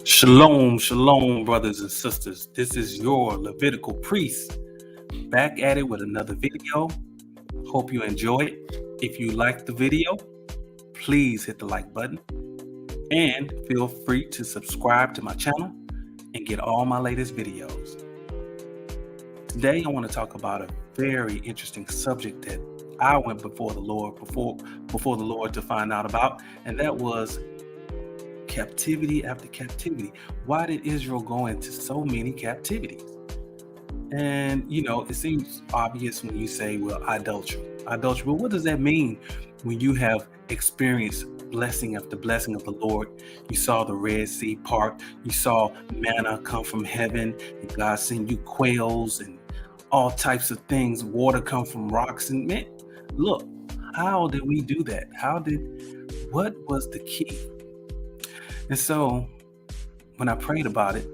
Shalom, shalom, brothers and sisters. This is your Levitical priest back at it with another video. Hope you enjoy it. If you like the video, please hit the like button and feel free to subscribe to my channel and get all my latest videos. Today, I want to talk about a very interesting subject that I went before the Lord to find out about, and that was captivity after captivity. Why did Israel go into so many captivities? And it seems obvious when you say, well, idolatry. But what does that mean when you have experienced blessing after blessing of the Lord? You saw the Red Sea part, you saw manna come from heaven, and God sent you quails and all types of things, water come from rocks. And man, look, how did we do that? What was the key? And so when I prayed about it,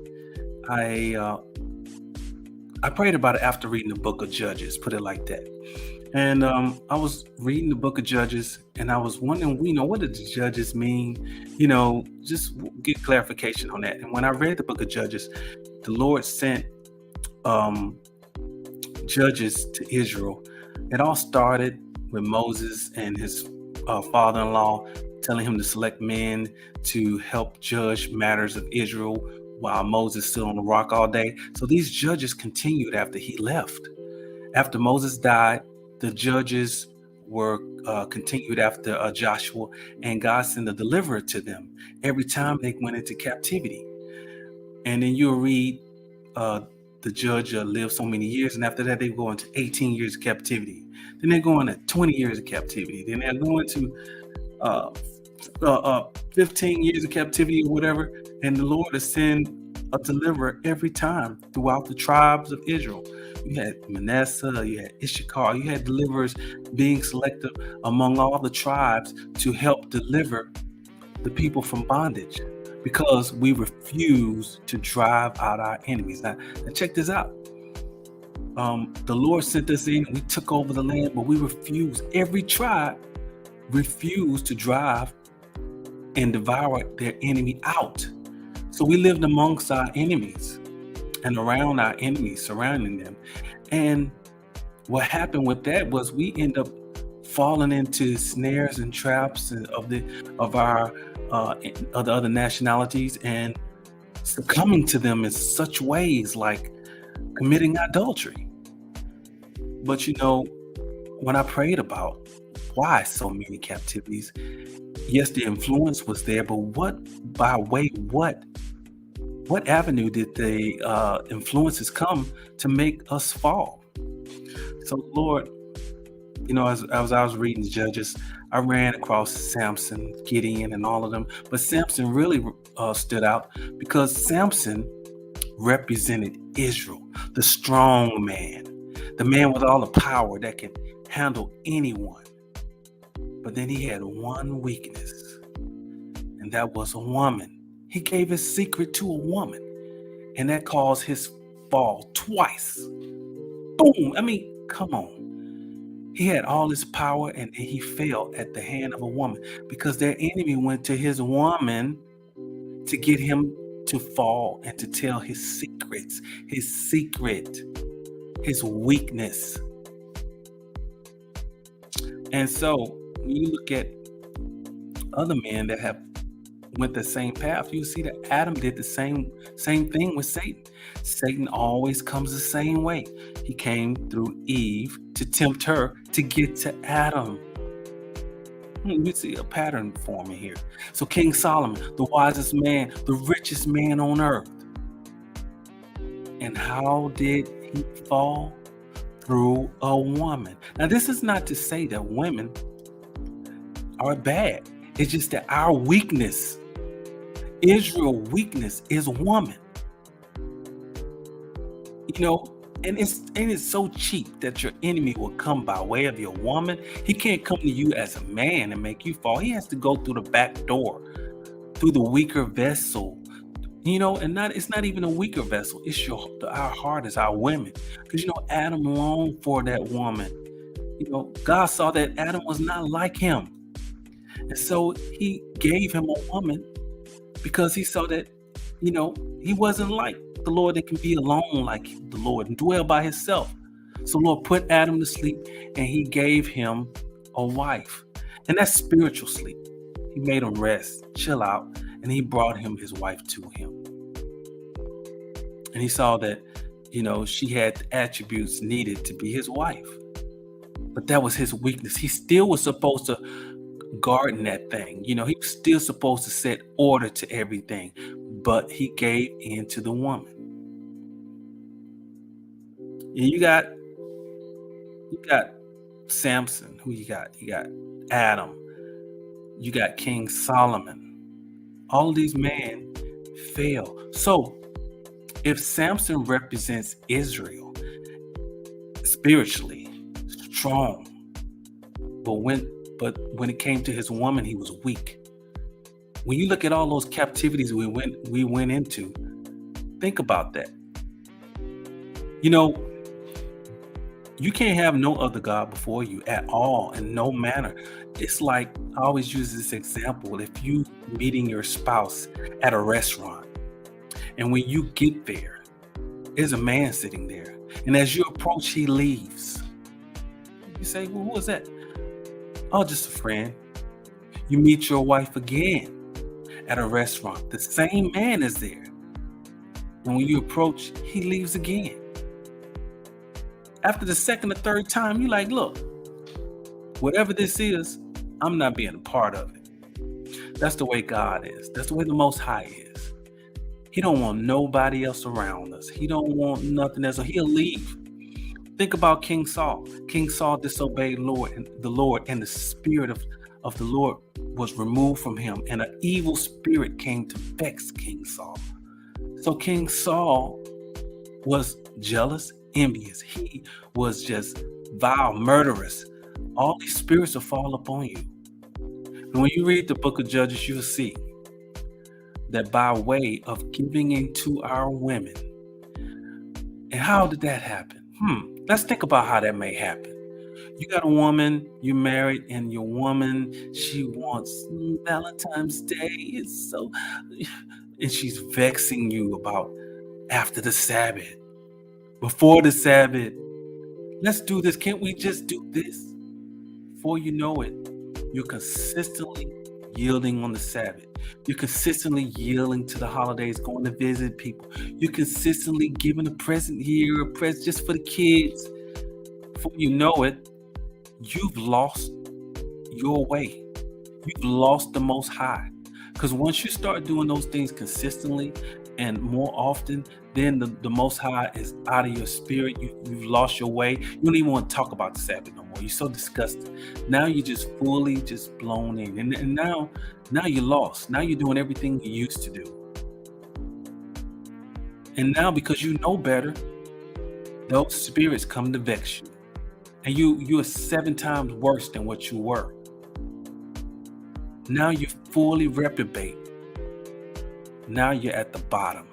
I prayed about it after reading the book of Judges, put it like that. And I was reading the book of Judges, and I was wondering, what did the Judges mean? Just get clarification on that. And when I read the book of Judges, the Lord sent judges to Israel. It all started with Moses and his father-in-law telling him to select men to help judge matters of Israel while Moses stood on the rock all day. So these judges continued after he left. After Moses died, the judges were continued after Joshua, and God sent a deliverer to them every time they went into captivity. And then you'll read the judge lived so many years, and after that they go into 18 years of captivity. Then they're going to 20 years of captivity. Then they're going to 15 years of captivity or whatever, and the Lord is send a deliverer every time throughout the tribes of Israel. You had Manasseh, you had Issachar, you had deliverers being selected among all the tribes to help deliver the people from bondage, because we refuse to drive out our enemies. Now check this out. The Lord sent us in, we took over the land, but we refused. Every tribe refused to drive and devour their enemy out. So we lived amongst our enemies and around our enemies, surrounding them. And what happened with that was we end up falling into snares and traps of the other nationalities and succumbing to them in such ways like committing adultery. But when I prayed about why so many captivities, yes, the influence was there, but what avenue did the influences come to make us fall? So Lord, as I was reading Judges, I ran across Samson, Gideon, and all of them. But Samson really stood out because Samson represented Israel, the strong man, the man with all the power that can handle anyone. But then he had one weakness, and that was a woman. He gave his secret to a woman, and that caused his fall twice. Boom! I mean, come on. He had all this power, and he fell at the hand of a woman because their enemy went to his woman to get him to fall and to tell his secrets, his weakness. And so when you look at other men that have went the same path, you see that Adam did the same thing with Satan. Satan always comes the same way. He came through Eve to tempt her to get to Adam. We see a pattern forming here. So King Solomon, the wisest man, the richest man on earth. And how did he fall? Through a woman. Now, this is not to say that women are bad. It's just that our weakness, Israel's weakness, is woman. And it's so cheap that your enemy will come by way of your woman. He can't come to you as a man and make you fall. He has to go through the back door, through the weaker vessel. And it's not even a weaker vessel. It's our heart is our women. Because Adam longed for that woman. God saw that Adam was not like him. And so he gave him a woman because he saw that He wasn't like the Lord that can be alone like the Lord and dwell by himself. So Lord put Adam to sleep and he gave him a wife. And that's spiritual sleep. He made him rest, chill out, and he brought him his wife to him. And he saw that, she had the attributes needed to be his wife. But that was his weakness. He still was supposed to garden that thing. He was still supposed to set order to everything. But he gave in to the woman. And you got Samson. Who you got? You got Adam. You got King Solomon. All of these men fail. So if Samson represents Israel spiritually strong, but when it came to his woman, he was weak. When you look at all those captivities we went into, think about that. You can't have no other God before you at all, in no manner. It's like, I always use this example. If you meeting your spouse at a restaurant, and when you get there, there's a man sitting there. And as you approach, he leaves. You say, well, who is that? Oh, just a friend. You meet your wife again at a restaurant. The same man is there. And when you approach, he leaves again. After the second or third time, you're like, look, whatever this is, I'm not being a part of it. That's the way God is. That's the way the Most High is. He don't want nobody else around us. He don't want nothing else. So he'll leave. Think about King Saul. King Saul disobeyed the Lord, and the spirit of the Lord was removed from him, and an evil spirit came to vex King Saul. So King Saul was jealous, envious. He was just vile, murderous. All these spirits will fall upon you. And when you read the book of Judges, you'll see that by way of giving into our women. And how did that happen? Let's think about how that may happen. You got a woman, you married, and your woman, she wants Valentine's Day. And she's vexing you about after the Sabbath, before the Sabbath. Let's do this. Can't we just do this? Before you know it, you're consistently yielding on the Sabbath. You're consistently yielding to the holidays, going to visit people. You're consistently giving a present here, a present just for the kids. Before you know it, you've lost your way. You've lost the Most High. Because once you start doing those things consistently and more often, then the Most High is out of your spirit. You've lost your way. You don't even want to talk about the Sabbath no more. You're so disgusted. Now you're just fully just blown in. And now you're lost. Now you're doing everything you used to do. And now because you know better, those spirits come to vex you. And you are 7 times worse than what you were. Now you're fully reprobate. Now you're at the bottom.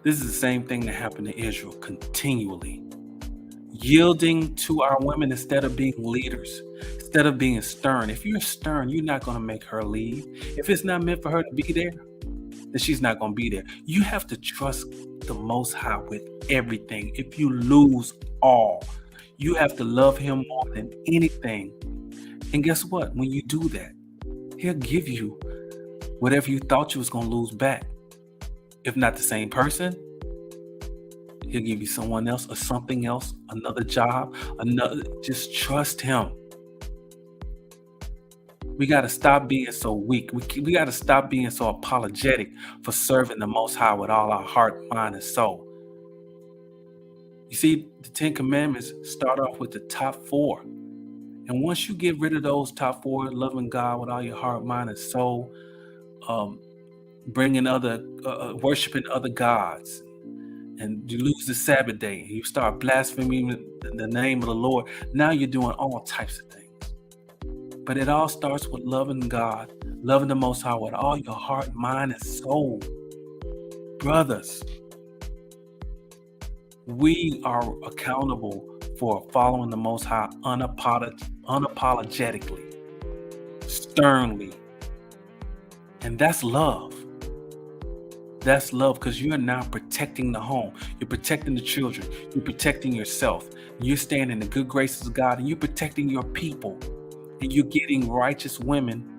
This is the same thing that happened to Israel continually. Yielding to our women instead of being leaders, instead of being stern. If you're stern, you're not going to make her leave. If it's not meant for her to be there, then she's not going to be there. You have to trust the Most High with everything. If you lose all, you have to love him more than anything. And guess what? When you do that, he'll give you whatever you thought you was going to lose back. If not the same person, he'll give you someone else or something else, another job, just trust him. We got to stop being so weak. We got to stop being so apologetic for serving the Most High with all our heart, mind, and soul. You see, the 10 Commandments start off with the top 4. And once you get rid of those top 4, loving God with all your heart, mind, and soul, bringing worshiping other gods, and you lose the Sabbath day, and you start blaspheming the name of the Lord, now you're doing all types of things. But it all starts with loving God, loving the Most High with all your heart, mind, and soul. Brothers, we are accountable for following the Most High unapologetically, sternly. And that's love. That's love, because you're now protecting the home. You're protecting the children. You're protecting yourself. You're staying in the good graces of God, and you're protecting your people. And you're getting righteous women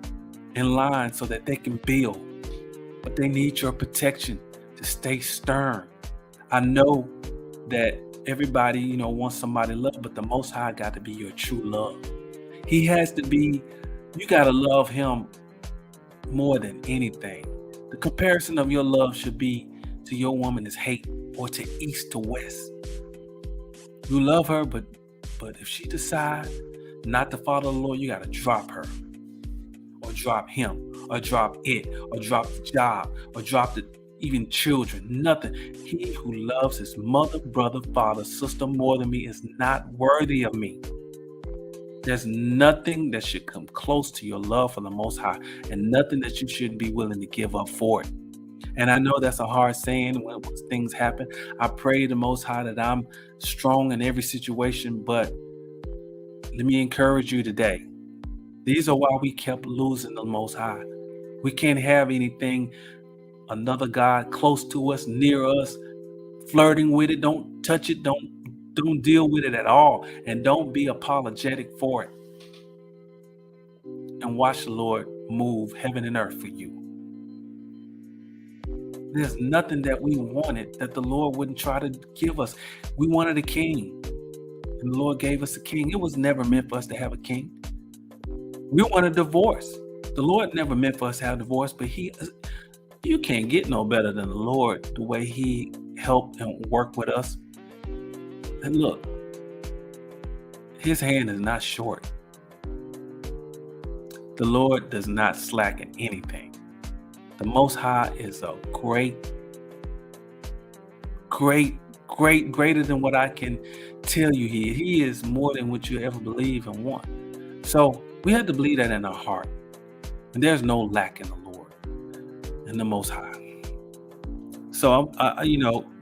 in line so that they can build. But they need your protection to stay stern. I know that everybody, wants somebody to love, but the Most High got to be your true love. He has to be, you got to love him more than anything. The comparison of your love should be to your woman is hate, or to east to west. You love her, but if she decides not to follow the Lord, you got to drop her, or drop him, or drop it, or drop the job, or drop the even children. Nothing. He who loves his mother, brother, father, sister more than me is not worthy of me. There's nothing that should come close to your love for the Most High, and nothing that you shouldn't be willing to give up for it. And I know that's a hard saying when things happen. I pray the Most High that I'm strong in every situation, but let me encourage you today. These are why we kept losing the Most High. We can't have anything, another God close to us, near us, flirting with it. Don't touch it. Don't deal with it at all. And don't be apologetic for it. And watch the Lord move heaven and earth for you. There's nothing that we wanted that the Lord wouldn't try to give us. We wanted a king, and the Lord gave us a king. It was never meant for us to have a king. We want a divorce. The Lord never meant for us to have a divorce, but you can't get no better than the Lord, the way he helped and worked with us. And look, his hand is not short. The Lord does not slacken anything. The Most High is a greater than what I can tell you. He is more than what you ever believe and want. So we have to believe that in our heart. And there's no lack in the Lord and the Most High. So,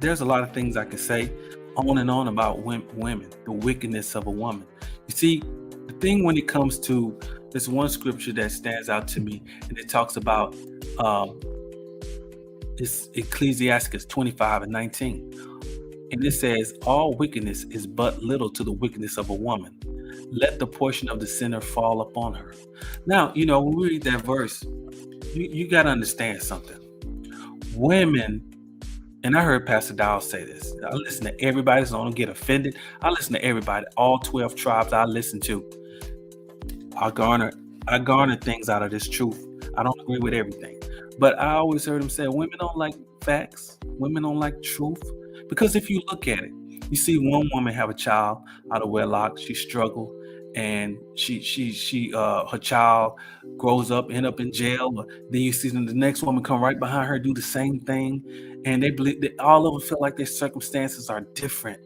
there's a lot of things I could say on and on about women, the wickedness of a woman. You see, the thing when it comes to this one scripture that stands out to me, and it talks about it's Ecclesiastes 25:19. And it says, all wickedness is but little to the wickedness of a woman. Let the portion of the sinner fall upon her. Now, when we read that verse, you got to understand something. Women, and I heard Pastor Dow say this. I listen to everybody, so I don't get offended. I listen to everybody, all 12 tribes I listen to. I garner things out of this truth. I don't agree with everything. But I always heard him say, women don't like facts. Women don't like truth. Because if you look at it, you see one woman have a child out of wedlock. She struggled, and her child grows up, end up in jail. Then you see the next woman come right behind her, do the same thing, and they believe that all of them feel like their circumstances are different,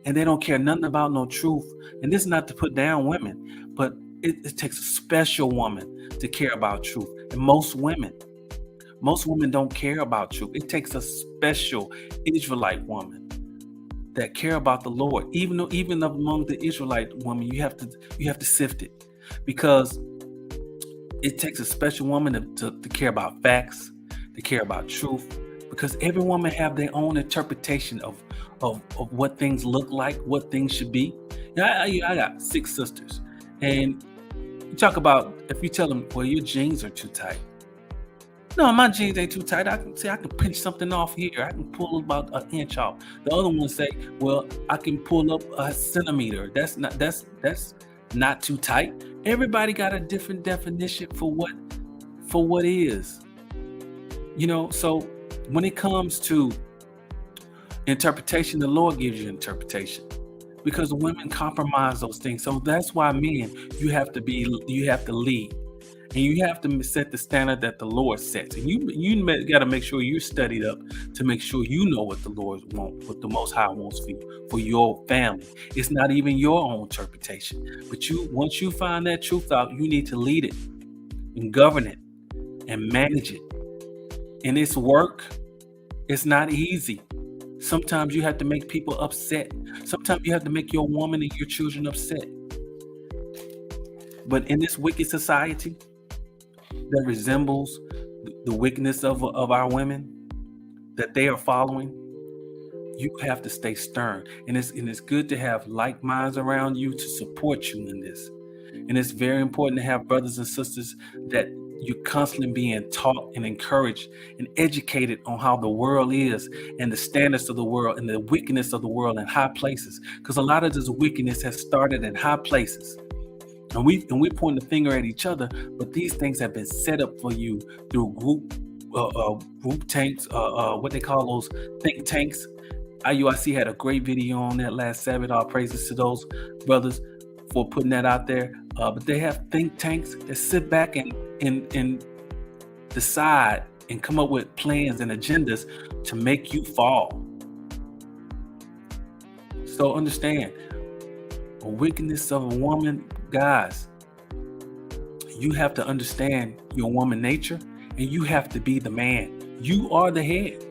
and they don't care nothing about no truth. And this is not to put down women, but it takes a special woman to care about truth. And most women don't care about truth. It takes a special Israelite woman that care about the Lord. Even among the Israelite women, you have to sift it, because it takes a special woman to care about facts, to care about truth, because every woman have their own interpretation of what things look like, what things should be. I got 6 sisters, and you talk about, if you tell them, well, your jeans are too tight. No, my jeans ain't too tight. I can pinch something off here. I can pull about an inch off. The other one say, well, I can pull up a centimeter. That's not too tight. Everybody got a different definition for what is. So when it comes to interpretation, the Lord gives you interpretation, because women compromise those things. So that's why men, you have to lead. And you have to set the standard that the Lord sets. And you got to make sure you're studied up to make sure you know what the Lord wants, what the Most High wants for your family. It's not even your own interpretation. But once you find that truth out, you need to lead it and govern it and manage it. And it's work. It's not easy. Sometimes you have to make people upset. Sometimes you have to make your woman and your children upset. But in this wicked society that resembles the wickedness of our women, that they are following, you have to stay stern. And it's good to have like minds around you to support you in this. And it's very important to have brothers and sisters that you're constantly being taught and encouraged and educated on how the world is and the standards of the world and the wickedness of the world in high places. Because a lot of this wickedness has started in high places. And we point the finger at each other, but these things have been set up for you through group tanks, what they call those think tanks. IUIC had a great video on that last Sabbath. All praises to those brothers for putting that out there. But they have think tanks that sit back and decide and come up with plans and agendas to make you fall. So understand, the wickedness of a woman, guys, you have to understand your woman nature, and you have to be the man. You are the head.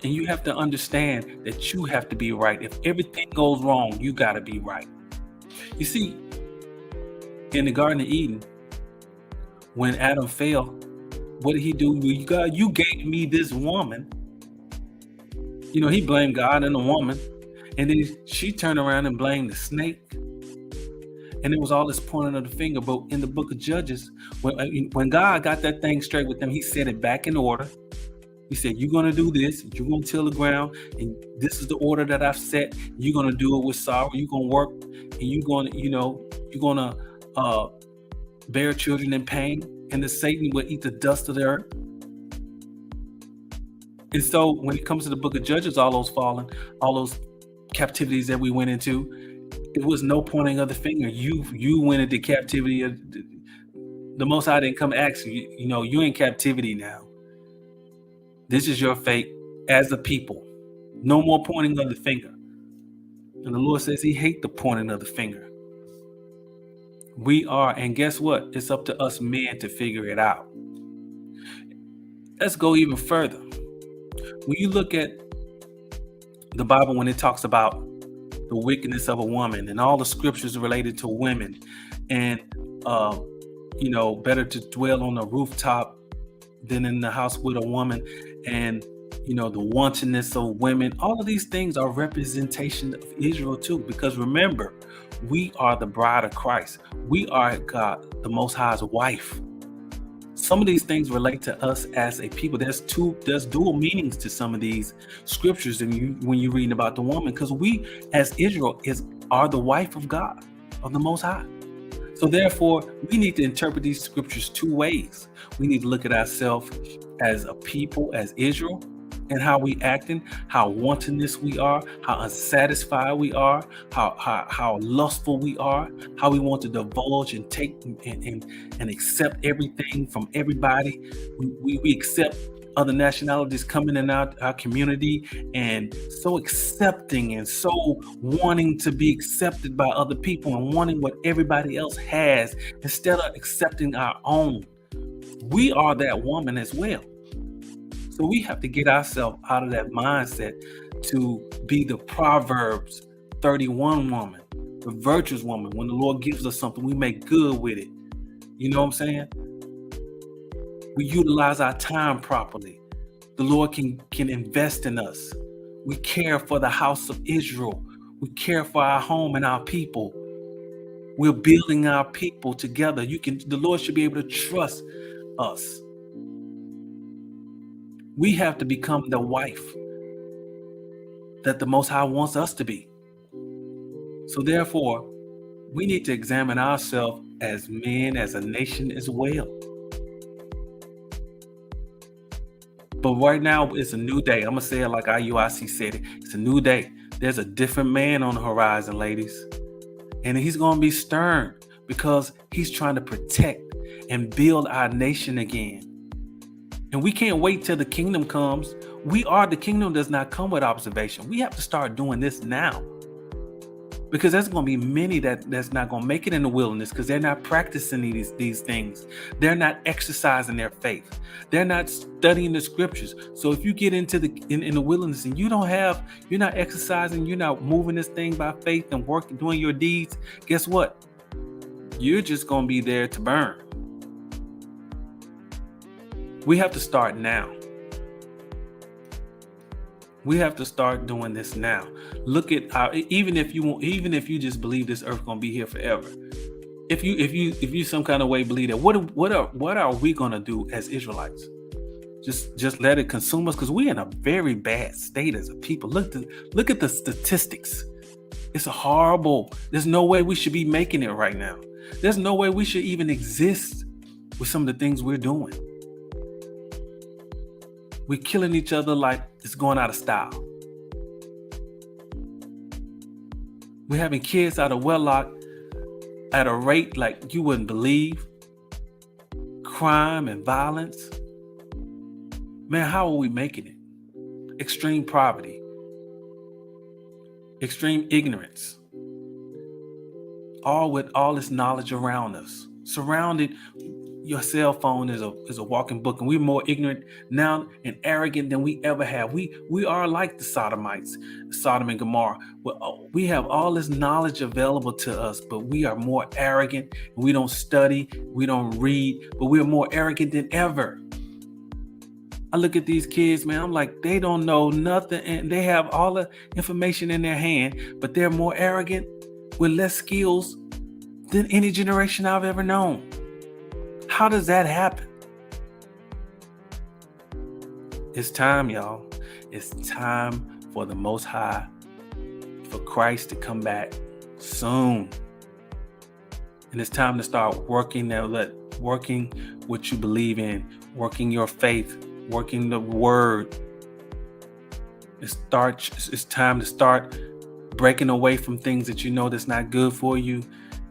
And you have to understand that you have to be right. If everything goes wrong, you got to be right. You see, in the Garden of Eden, when Adam fell, what did he do? God, you gave me this woman. You know, he blamed God and the woman. And then she turned around and blamed the snake. And it was all this pointing of the finger. But in the book of Judges, when God got that thing straight with them, he set it back in order. He said, you're going to do this. You're going to till the ground. And this is the order that I've set. You're going to do it with sorrow. You're going to work. And you're going to, bear children in pain. And the Satan will eat the dust of the earth. And so when it comes to the book of Judges, all those captivities that we went into, it was no pointing of the finger. You went into captivity. The Most High didn't come ask you, you're in captivity now. This is your fate as a people. No more pointing of the finger. And the Lord says he hates the pointing of the finger. And guess what? It's up to us men to figure it out. Let's go even further. When you look at the Bible, when it talks about the wickedness of a woman and all the scriptures related to women, and better to dwell on a rooftop than in the house with a woman, and the wantonness of women, all of these things are representation of Israel too, because remember, we are the bride of Christ. We are God, the Most High's wife. Some of these things relate to us as a people. There's dual meanings to some of these scriptures when you're reading about the woman, because we as Israel are the wife of God, of the Most High. So therefore, we need to interpret these scriptures two ways. We need to look at ourselves as a people, as Israel, and how we acting, how wantonness we are, how unsatisfied we are, how lustful we are, how we want to divulge and take and accept everything from everybody. We accept other nationalities coming in our community, and so accepting and so wanting to be accepted by other people and wanting what everybody else has instead of accepting our own. We are that woman as well. So we have to get ourselves out of that mindset to be the Proverbs 31 woman, the virtuous woman. When the Lord gives us something, we make good with it. You know what I'm saying? We utilize our time properly. The Lord can invest in us. We care for the house of Israel. We care for our home and our people. We're building our people together. The Lord should be able to trust us. We have to become the wife that the Most High wants us to be. So therefore, we need to examine ourselves as men, as a nation as well. But right now, it's a new day. I'm going to say it like IUIC said it. It's a new day. There's a different man on the horizon, ladies. And he's going to be stern because he's trying to protect and build our nation again. And we can't wait till the kingdom comes. The kingdom does not come with observation. We have to start doing this now. Because there's going to be many that's not going to make it in the wilderness because they're not practicing these things. They're not exercising their faith. They're not studying the scriptures. So if you get into in the wilderness and you're not exercising, you're not moving this thing by faith and working, doing your deeds, guess what? You're just going to be there to burn. We have to start now. We have to start doing this now. Look at our, even if you just believe this earth gonna be here forever. If you some kind of way believe that, what are we gonna do as Israelites? Just let it consume us, because we're in a very bad state as a people. Look at the statistics. It's a horrible. There's no way we should be making it right now. There's no way we should even exist with some of the things we're doing. We're killing each other like it's going out of style. We're having kids out of wedlock at a rate like you wouldn't believe. Crime and violence. Man, how are we making it? Extreme poverty. Extreme ignorance. All with all this knowledge around us. Surrounded. Your cell phone is a walking book, and we're more ignorant now and arrogant than we ever have. We are like the Sodomites, Sodom and Gomorrah. We have all this knowledge available to us, but we are more arrogant. We don't study, we don't read, but we're more arrogant than ever. I look at these kids, man, I'm like, they don't know nothing, and they have all the information in their hand, but they're more arrogant with less skills than any generation I've ever known. How does that happen? It's time, y'all. It's time for the Most High, for Christ to come back soon. And it's time to start working what you believe in, working your faith, working the word. It's time to start breaking away from things that you know that's not good for you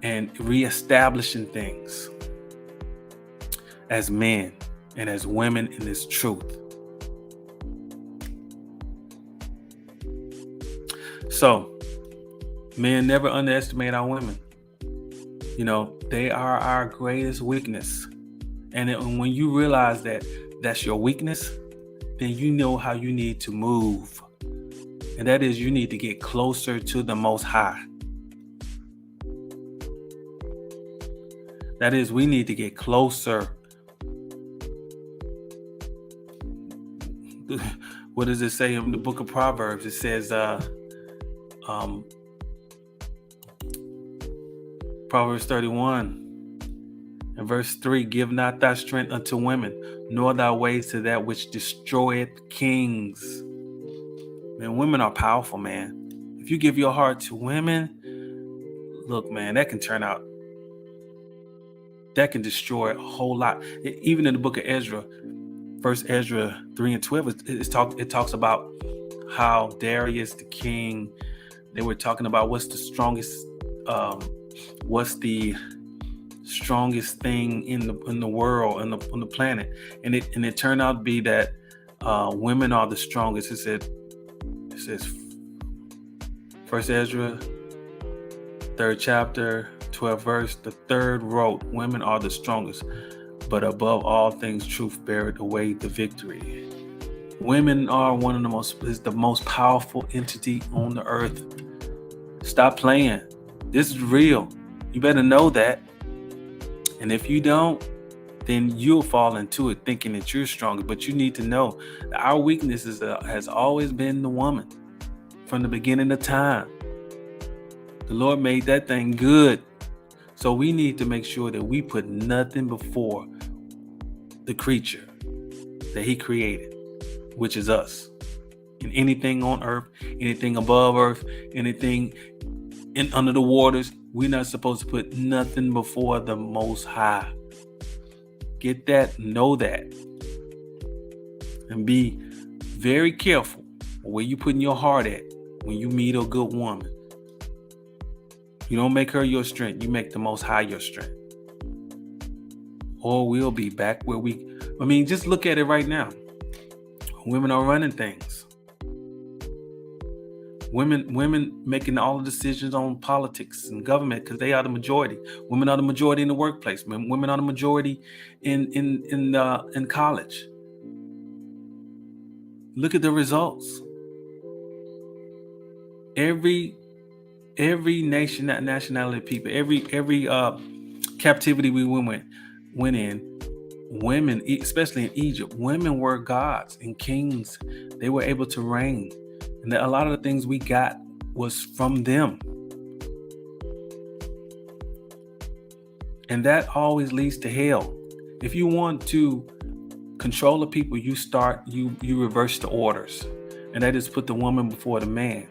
and reestablishing things as men and as women in this truth. So, men, never underestimate our women. You know, they are our greatest weakness. And when you realize that that's your weakness, then you know how you need to move. And that is, you need to get closer to the Most High. That is, we need to get closer. What does it say in the book of Proverbs? It says, Proverbs 31 and verse 3, give not thy strength unto women, nor thy ways to that which destroyeth kings. Man, women are powerful, man. If you give your heart to women, look, man, that can destroy a whole lot. Even in the book of Ezra, First Ezra 3 and 12, it talks about how Darius the king, they were talking about what's the strongest thing in the world, on the planet, and it turned out to be that women are the strongest. It says First Ezra 3rd chapter 12th verse, the third wrote, women are the strongest, but above all things truth beareth away the victory. Women are the most powerful entity on the earth. Stop playing. This is real. You better know that. And if you don't, then you'll fall into it thinking that you're stronger. But you need to know that our weakness has always been the woman from the beginning of time. The Lord made that thing good. So we need to make sure that we put nothing before the creature that He created, which is us. And anything on earth, anything above earth, anything under the waters, we're not supposed to put nothing before the Most High. Get that, know that. And be very careful where you putting your heart at when you meet a good woman. You don't make her your strength, you make the Most High your strength. Or we'll be back where just look at it right now. Women are running things. Women making all the decisions on politics and government because they are the majority. Women are the majority in the workplace. Women are the majority in college. Look at the results. Every nationality of people, every captivity we went in, women, especially in Egypt, women were gods and kings. They were able to reign. And a lot of the things we got was from them. And that always leads to hell. If you want to control the people, you reverse the orders. And that is put the woman before the man,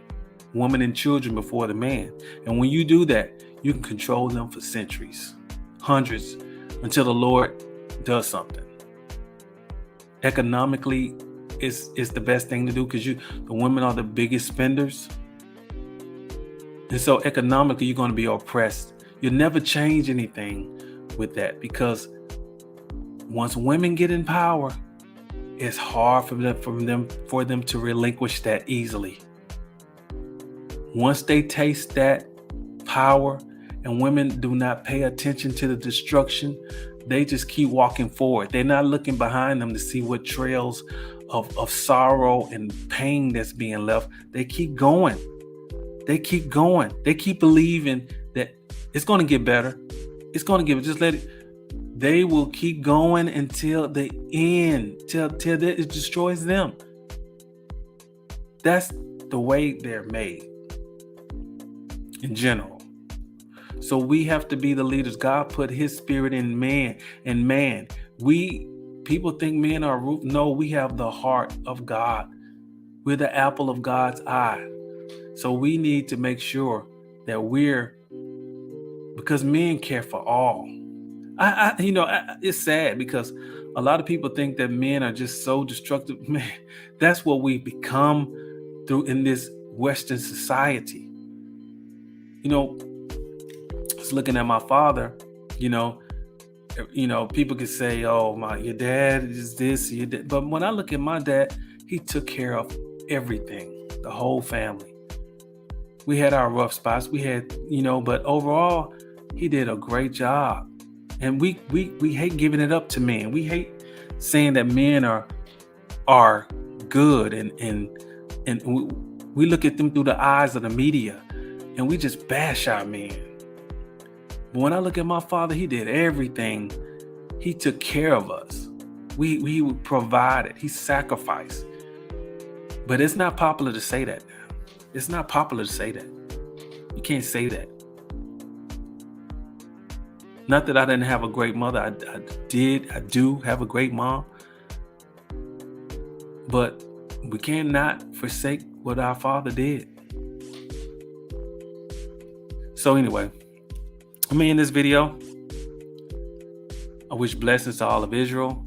woman and children before the man. And when you do that, you can control them for centuries, hundreds, until the Lord does something. Economically, it's the best thing to do because the women are the biggest spenders. And so economically, you're going to be oppressed. You'll never change anything with that, because once women get in power, it's hard for them to relinquish that easily. Once they taste that power, and women do not pay attention to the destruction, they just keep walking forward. They're not looking behind them to see what trails of sorrow and pain that's being left. They keep going. They keep going. They keep believing that it's going to get better. It's going to get, just let it. They will keep going until the end, till it destroys them. That's the way they're made in general. So we have to be the leaders. God put his spirit in man, people think men are root. No, we have the heart of God. We're the apple of God's eye. So we need to make sure that because men care for all. It's sad because a lot of people think that men are just so destructive. Man, that's what we've become in this Western society. Just looking at my father, people could say, "Oh, your dad is this," but when I look at my dad, he took care of everything, the whole family. We had our rough spots, but overall, he did a great job. And we hate giving it up to men. We hate saying that men are good, and we look at them through the eyes of the media, and we just bash our men. But when I look at my father, he did everything. He took care of us. He provided. He sacrificed. But it's not popular to say that now. It's not popular to say that. You can't say that. Not that I didn't have a great mother. I do have a great mom. But we cannot forsake what our father did. So anyway, I'm in this video. I wish blessings to all of Israel.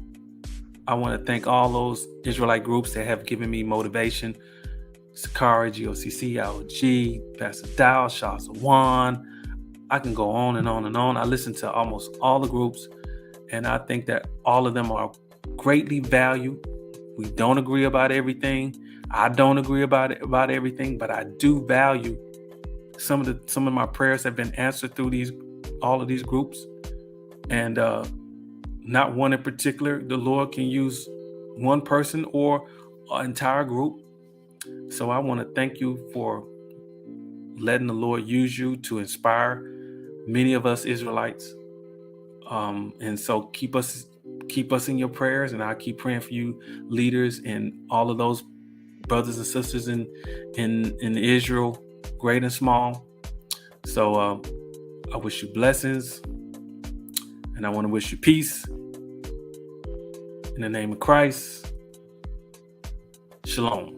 I want to thank all those Israelite groups that have given me motivation. Sakari, GOCC, IOG, Pastor Dow, Shah Zawan. I can go on and on and on. I listen to almost all the groups, and I think that all of them are greatly valued. We don't agree about everything. I don't agree about everything, but I do value some of my prayers have been answered through all of these groups, and not one in particular. The Lord can use one person or an entire group. So I want to thank you for letting the Lord use you to inspire many of us Israelites. And so keep us in your prayers, and I'll keep praying for you leaders and all of those brothers and sisters in Israel, great and small. So I wish you blessings, and I want to wish you peace. In the name of Christ, shalom.